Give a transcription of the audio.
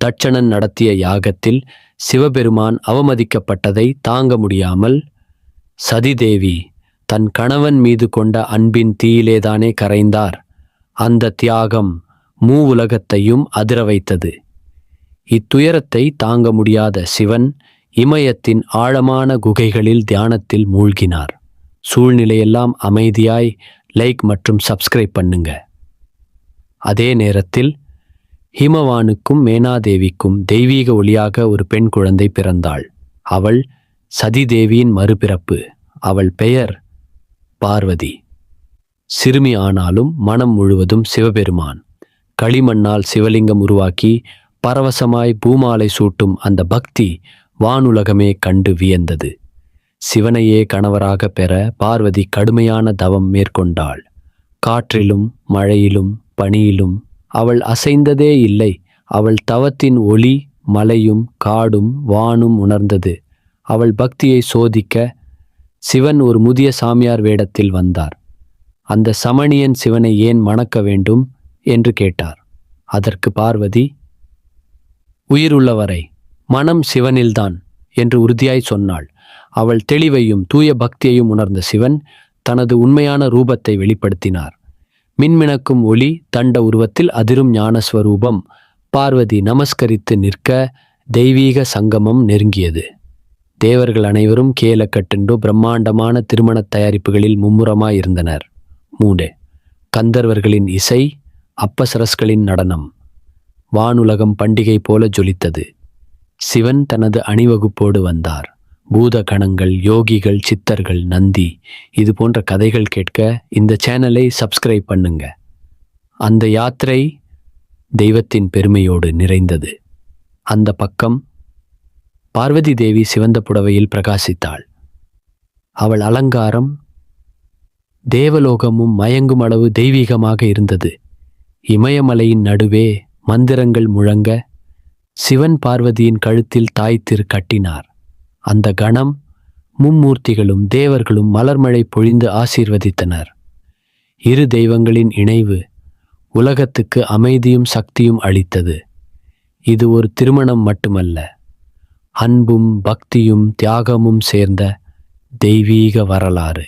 தட்சணன் நடத்திய யாகத்தில் சிவபெருமான் அவமதிக்கப்பட்டதை தாங்க முடியாமல் சதிதேவி தன் கணவன் மீது கொண்ட அன்பின் தீயிலேதானே கரைந்தார். அந்த தியாகம் உலகத்தையும் அதிர வைத்தது. இத்துயரத்தை தாங்க முடியாத சிவன் இமயத்தின் ஆழமான குகைகளில் தியானத்தில் மூழ்கினார். சூழ்நிலையெல்லாம் அமைதியாய் லைக் மற்றும் சப்ஸ்கிரைப் பண்ணுங்க. அதே நேரத்தில் ஹிமவானுக்கும் மேனாதேவிக்கும் தெய்வீக ஒளியாக ஒரு பெண் குழந்தை பிறந்தாள். அவள் சதிதேவியின் மறுபிறப்பு. அவள் பெயர் பார்வதி. சிறுமி ஆனாலும் மனம் முழுவதும் சிவபெருமான். களிமண்ணால் சிவலிங்கம் உருவாக்கி பரவசமாய் பூமாலை சூட்டும் அந்த பக்தி வானுலகமே கண்டு வியந்தது. சிவனையே கணவராக பெற பார்வதி கடுமையான தவம் மேற்கொண்டாள். காற்றிலும் மழையிலும் பனியிலும் அவள் அசைந்ததே இல்லை. அவள் தவத்தின் ஒளி மலையும் காடும் வானும் உணர்ந்தது. அவள் பக்தியை சோதிக்க சிவன் ஒரு முதிய சாமியார் வேடத்தில் வந்தார். அந்த சமணியன் சிவனை ஏன் மணக்க வேண்டும் என்று கேட்டார். அதற்கு பார்வதி, உயிருள்ளவரை மனம் சிவனில்தான் என்று உறுதியாய் சொன்னாள். அவள் தெளிவையும் தூய பக்தியையும் உணர்ந்த சிவன் தனது உண்மையான ரூபத்தை வெளிப்படுத்தினார். மின்மிணக்கும் ஒளி தண்ட உருவத்தில் அதிரும் ஞானஸ்வரூபம். பார்வதி நமஸ்கரித்து நிற்க தெய்வீக சங்கமம் நெருங்கியது. தேவர்கள் அனைவரும் கேலக்கட்டுண்டோ பிரம்மாண்டமான திருமண தயாரிப்புகளில் மும்முரமாயிருந்தனர். 3 கந்தர்வர்களின் இசை, அப்பசரஸ்களின் நடனம். வானுலகம் பண்டிகை போல ஜொலித்தது. சிவன் தனது அணிவகுப்போடு வந்தார். பூத கணங்கள், யோகிகள், சித்தர்கள், நந்தி, இது போன்ற கதைகள் கேட்க இந்த சேனலை சப்ஸ்கிரைப் பண்ணுங்க. அந்த யாத்திரை தெய்வத்தின் பெருமையோடு நிறைந்தது. அந்த பக்கம் பார்வதி தேவி சிவந்த புடவையில் பிரகாசித்தாள். அவள் அலங்காரம் தேவலோகமும் மயங்கும் அளவு தெய்வீகமாக இருந்தது. இமயமலையின் நடுவே மந்திரங்கள் முழங்க சிவன் பார்வதியின் கழுத்தில் தாய்த்திரு கட்டினார். அந்த கணம் மும்மூர்த்திகளும் தேவர்களும் மலர்மழை பொழிந்து ஆசீர்வதித்தனர். இரு தெய்வங்களின் இணைவு உலகத்துக்கு அமைதியும் சக்தியும் அளித்தது. இது ஒரு திருமணம் மட்டுமல்ல, அன்பும் பக்தியும் தியாகமும் சேர்ந்த தெய்வீக வரலாறு.